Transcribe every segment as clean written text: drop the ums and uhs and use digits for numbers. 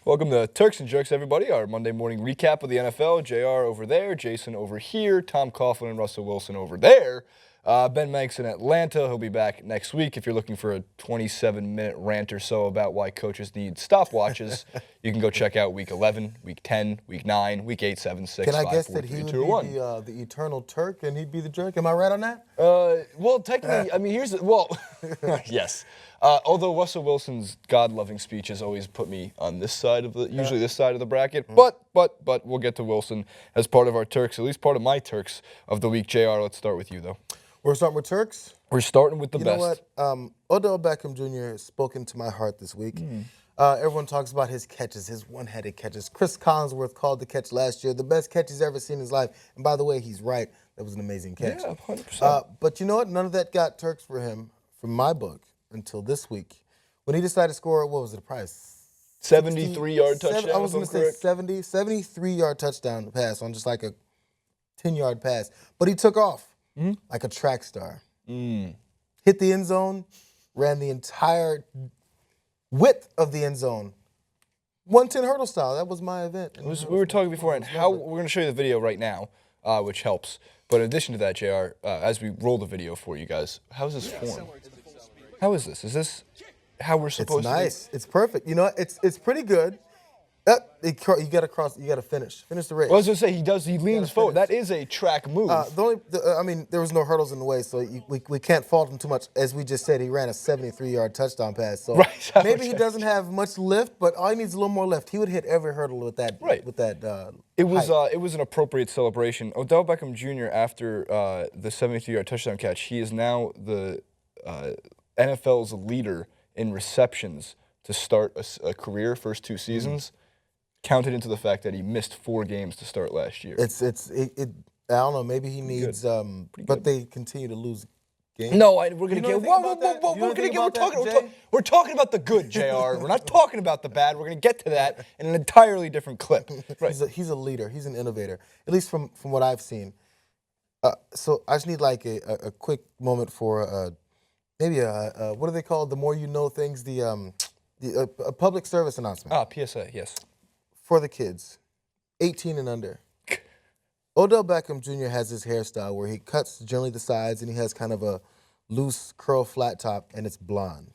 Welcome to Turks and Jerks, everybody. Our Monday morning recap of the NFL. JR over there, Jason over here, Tom Coughlin and Russell Wilson over there. Ben Manx in Atlanta. He'll be back next week. If you're looking for a 27-minute rant or so about why coaches need stopwatches, you can go check out Week 11, Week 10, Week 9, Week 8, 7, 6, Can 5, I guess 4, that 3, he would 2, be 1. the eternal Turk and he'd be the jerk? Am I right on that? Well, technically, I mean, here's the, well, yes. Although Russell Wilson's God-loving speech has always put me on this side of the, usually this side of the bracket, but we'll get to Wilson as part of our Turks, at least part of my Turks of the week. JR, let's start with you, though. We're starting with Turks? We're starting with the best. You know what? Odell Beckham Jr. has spoken to my heart this week. Everyone talks about his catches, his one-headed catches. Chris Collinsworth called the catch last year the best catch he's ever seen in his life. And by the way, he's right. That was an amazing catch. Yeah, 100%. But you know what? None of that got Turks for him, from my book, until this week. When he decided to score, what was it, a price? 73-yard touchdown, I was going to say 73-yard touchdown pass on just like a 10-yard pass. But he took off like a track star. Hit the end zone, ran the entire width of the end zone. 110 hurdle style. That was my event. We were talking before, and how we're going to show you the video right now, which helps. But in addition to that, JR, as we roll the video for you guys, how is this formed? How is this? Is this how we're supposed to? It's nice. It's perfect. You know, it's pretty good. You got to cross. You got to finish the race. Well, I was going to say he leans forward. That is a track move. I mean, there was no hurdles in the way, so we can't fault him too much. As we just said, he ran a 73-yard touchdown pass. So right, maybe he doesn't have much lift, but all he needs is a little more lift. He would hit every hurdle with that. Right. With that. It was an appropriate celebration. Odell Beckham Jr. after the 73-yard touchdown catch, he is now the NFL's leader in receptions to start a career, first 2 seasons. Counted into the fact that he missed 4 games to start last year. I don't know. Maybe he needs. But they continue to lose games. No, we're gonna get. We're talking about the good, Jr. We're not talking about the bad. We're gonna get to that in an entirely different clip. Right. He's a leader. He's an innovator. At least from what I've seen. So I just need like a quick moment for maybe what do they call the more you know things? A public service announcement. PSA. Yes. For the kids, 18 and under. Odell Beckham Jr. has this hairstyle where he cuts generally the sides and he has kind of a loose curl flat top and it's blonde.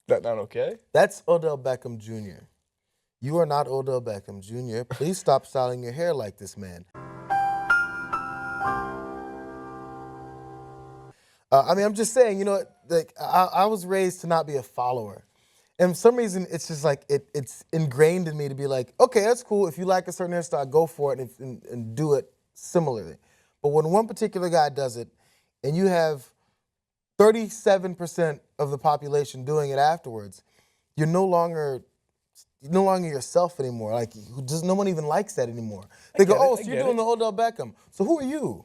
That not okay? That's Odell Beckham Jr. You are not Odell Beckham Jr. Please stop styling your hair like this man. I mean, I'm just saying, you know, like I was raised to not be a follower. And for some reason, it's just like it's ingrained in me to be like, okay, that's cool. If you like a certain hairstyle, go for it and do it similarly. But when one particular guy does it, and you have 37% of the population doing it afterwards, you're no longer yourself anymore. Like, no one even likes that anymore. They go, oh, so you're doing the Odell Beckham. So who are you?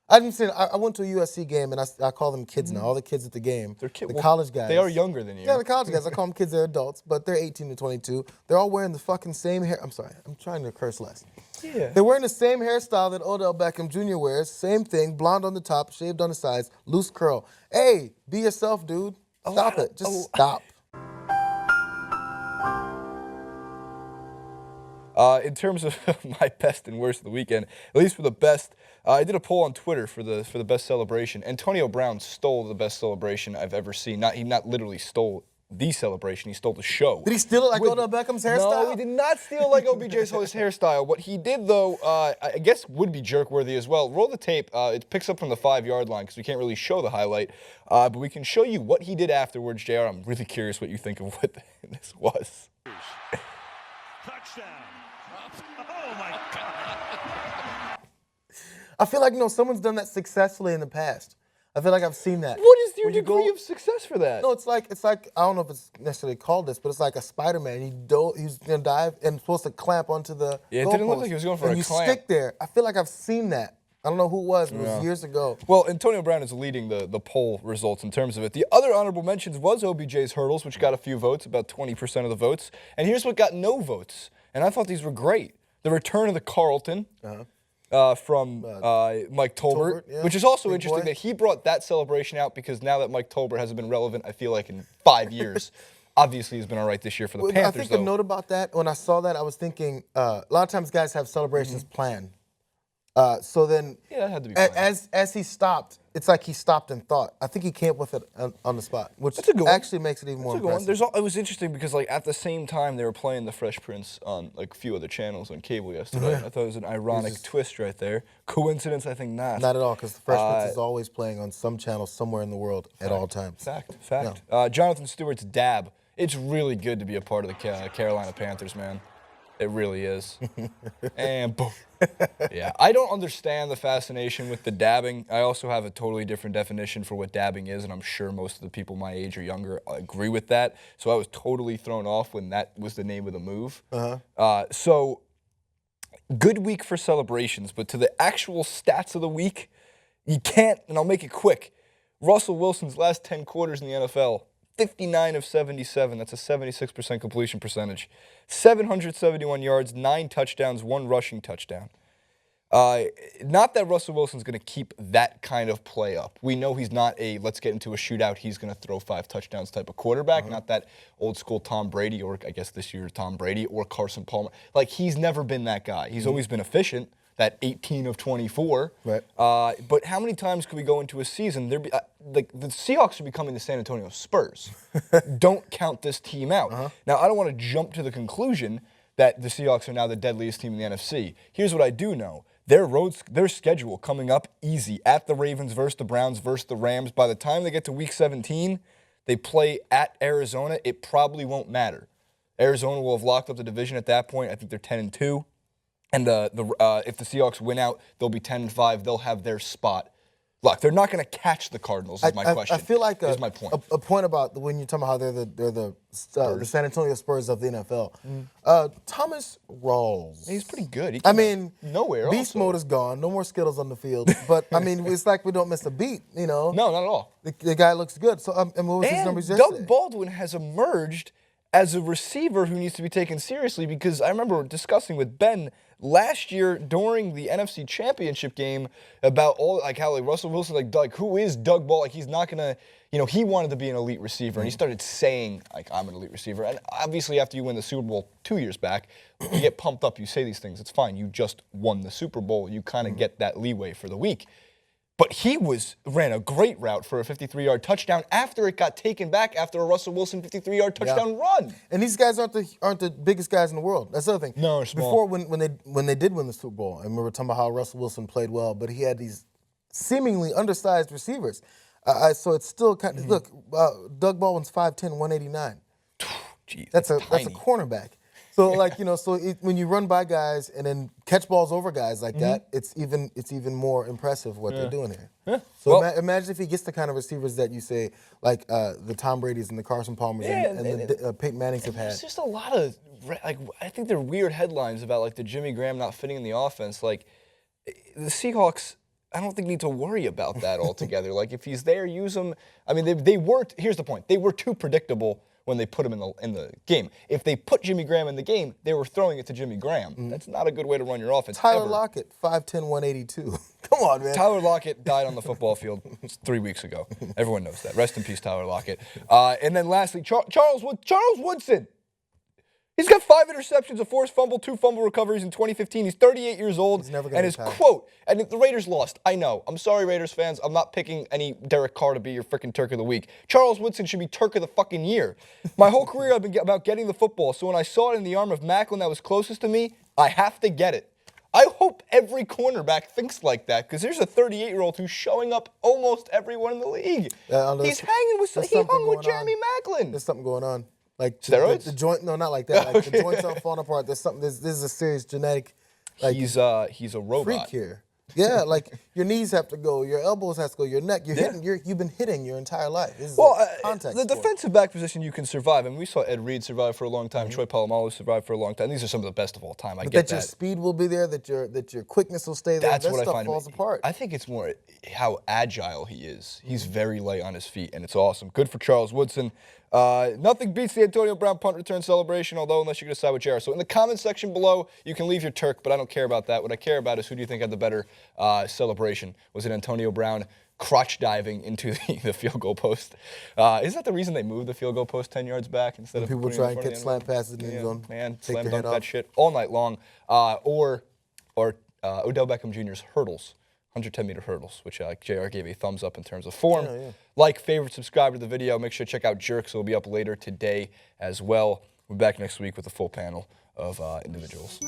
I went to a USC game, and I call them kids now. All the kids at the game, the college guys. They are younger than you. Yeah, the college guys. I call them kids. They're adults, but they're 18 to 22. They're all wearing the fucking same hair. I'm sorry. I'm trying to curse less. Yeah. They're wearing the same hairstyle that Odell Beckham Jr. wears. Same thing. Blonde on the top, shaved on the sides, loose curl. Hey, be yourself, dude. Stop it. Just stop. In terms of my best and worst of the weekend, at least for the best, I did a poll on Twitter for the best celebration. Antonio Brown stole the best celebration I've ever seen. He not literally stole the celebration, he stole the show. Did he steal it like Odell Beckham's hairstyle? No, he did not steal like OBJ's hairstyle. What he did, though, I guess would be jerk-worthy as well. Roll the tape. It picks up from the 5-yard line because we can't really show the highlight. But we can show you what he did afterwards, JR. I'm really curious what you think of what this was. Touchdown. Oh, my God. I feel like, someone's done that successfully in the past. I feel like I've seen that. What is your degree of success for that? No, it's like I don't know if it's necessarily called this, but it's like a Spider-Man. He's gonna dive and supposed to clamp onto the it didn't look like he was going for a clamp. You stick there. I feel like I've seen that. I don't know who it was, but it was years ago. Well, Antonio Brown is leading the poll results in terms of it. The other honorable mentions was OBJ's hurdles, which got a few votes, about 20% of the votes. And here's what got no votes, and I thought these were great. The return of the Carlton. From Mike Tolbert, which is also interesting that he brought that celebration out because now that Mike Tolbert hasn't been relevant, I feel like in 5 years. obviously has been all right this year for the Panthers. I think a note about that, when I saw that, I was thinking a lot of times guys have celebrations planned. So then, Yeah, that had to be planned. as he stopped, it's like he stopped and thought. I think he came up with it on the spot, which That's a good one. actually makes it even more impressive. It was interesting because like at the same time they were playing The Fresh Prince on like a few other channels on cable yesterday. I thought it was an ironic twist right there. Coincidence? I think not. Not at all, because the Fresh Prince is always playing on some channel somewhere in the world at all times. Fact. Jonathan Stewart's dab. It's really good to be a part of the Carolina Panthers, man. It really is. And boom. Yeah, I don't understand the fascination with the dabbing. I also have a totally different definition for what dabbing is, and I'm sure most of the people my age or younger agree with that. So I was totally thrown off when that was the name of the move. So good week for celebrations, but to the actual stats of the week, you can't, and I'll make it quick. Russell Wilson's last 10 quarters in the NFL, 59 of 77. That's a 76% completion percentage. 771 yards, 9 touchdowns, 1 rushing touchdown. Not that Russell Wilson's going to keep that kind of play up. We know he's not a let's get into a shootout, he's going to throw 5 touchdowns type of quarterback. Not that old school Tom Brady, or I guess this year Tom Brady, or Carson Palmer. Like, he's never been that guy. He's always been efficient. That 18 of 24. Right. But how many times could we go into a season? The Seahawks are becoming the San Antonio Spurs. Don't count this team out. Now, I don't want to jump to the conclusion that the Seahawks are now the deadliest team in the NFC. Here's what I do know. Their schedule coming up easy at the Ravens versus the Browns versus the Rams. By the time they get to Week 17, they play at Arizona. It probably won't matter. Arizona will have locked up the division at that point. I think they're 10-2. And if the Seahawks win out, they'll be 10-5. They'll have their spot. Look, they're not going to catch the Cardinals. Is my question. I feel like is my point. A point about when you're talking about how they're the San Antonio Spurs of the NFL. Thomas Rawls. He's pretty good. I mean, nowhere. Beast mode is gone. No more Skittles on the field. But I mean, it's like we don't miss a beat. You know. No, not at all. The guy looks good. So and what was his numbers yesterday? Doug Baldwin has emerged as a receiver who needs to be taken seriously, because I remember discussing with Ben last year during the NFC Championship game about how Russell Wilson, like who is Doug Baldwin? Like, he's not gonna, he wanted to be an elite receiver, and he started saying I'm an elite receiver. And obviously, after you win the Super Bowl 2 years back, you get pumped up. You say these things. It's fine. You just won the Super Bowl. You kind of get that leeway for the week. But he ran a great route for a 53-yard touchdown after it got taken back after a Russell Wilson 53-yard touchdown run. And these guys aren't the biggest guys in the world. That's the other thing. No, they're small. Before, when they did win the Super Bowl, and we were talking about how Russell Wilson played well, but he had these seemingly undersized receivers. So it's still kind of look. Doug Baldwin's 5'10", 189. Jeez, that's a tiny. cornerback. So when you run by guys and then catch balls over guys like that, it's even more impressive what they're doing here. Yeah. So imagine if he gets the kind of receivers that you say, like the Tom Brady's and the Carson Palmers and the Peyton Mannings have had. There's just a lot of I think they're weird headlines about the Jimmy Graham not fitting in the offense. Like, the Seahawks, I don't think need to worry about that altogether. If he's there, use him. I mean, they weren't. Here's the point: they were too predictable when they put him in the game. If they put Jimmy Graham in the game, they were throwing it to Jimmy Graham. That's not a good way to run your offense. Tyler Lockett, 5'10", 182. Come on, man. Tyler Lockett died on the football field 3 weeks ago. Everyone knows that. Rest in peace, Tyler Lockett. And then lastly, Charles Woodson. He's got 5 interceptions, a forced fumble, 2 fumble recoveries in 2015. He's 38 years old. He's never and his quote, and the Raiders lost. I know. I'm sorry, Raiders fans. I'm not picking any Derek Carr to be your freaking Turk of the Week. Charles Woodson should be Turk of the fucking year. My whole career I've been about getting the football, so when I saw it in the arm of Macklin that was closest to me, I have to get it. I hope every cornerback thinks like that, because there's a 38-year-old who's showing up almost everyone in the league. He hung with Jeremy Macklin. There's something going on. Like steroids? The joint, no, not like that. Like the joints aren't falling apart. There's something. This is a serious genetic. He's a robot. Freak here. Yeah, your knees have to go, your elbows have to go, your neck. You've been hitting your entire life. This is contact the sport. defensive back position you can survive. I mean, we saw Ed Reed survive for a long time. Troy Polamalu survived for a long time. These are some of the best of all time. I get that. Your speed will be there. That your quickness will stay there. That's that what stuff I find. Falls apart. I think it's more how agile he is. He's very light on his feet, and it's awesome. Good for Charles Woodson. Nothing beats the Antonio Brown punt return celebration, although unless you're going to side with JR. So in the comments section below, you can leave your Turk, but I don't care about that. What I care about is who do you think had the better celebration? Was it Antonio Brown crotch diving into the field goal post? Is that the reason they moved the field goal post 10 yards back instead of People putting it try in and front of catch the slant end zone? passes in the end zone. Man, Take slam their dunk head that off. shit all night long. Or Odell Beckham Jr.'s hurdles. 110-meter hurdles, which JR gave a thumbs up in terms of form. Yeah. Like, favorite, subscribe to the video. Make sure to check out Jerks. It'll be up later today as well. We'll be back next week with a full panel of individuals.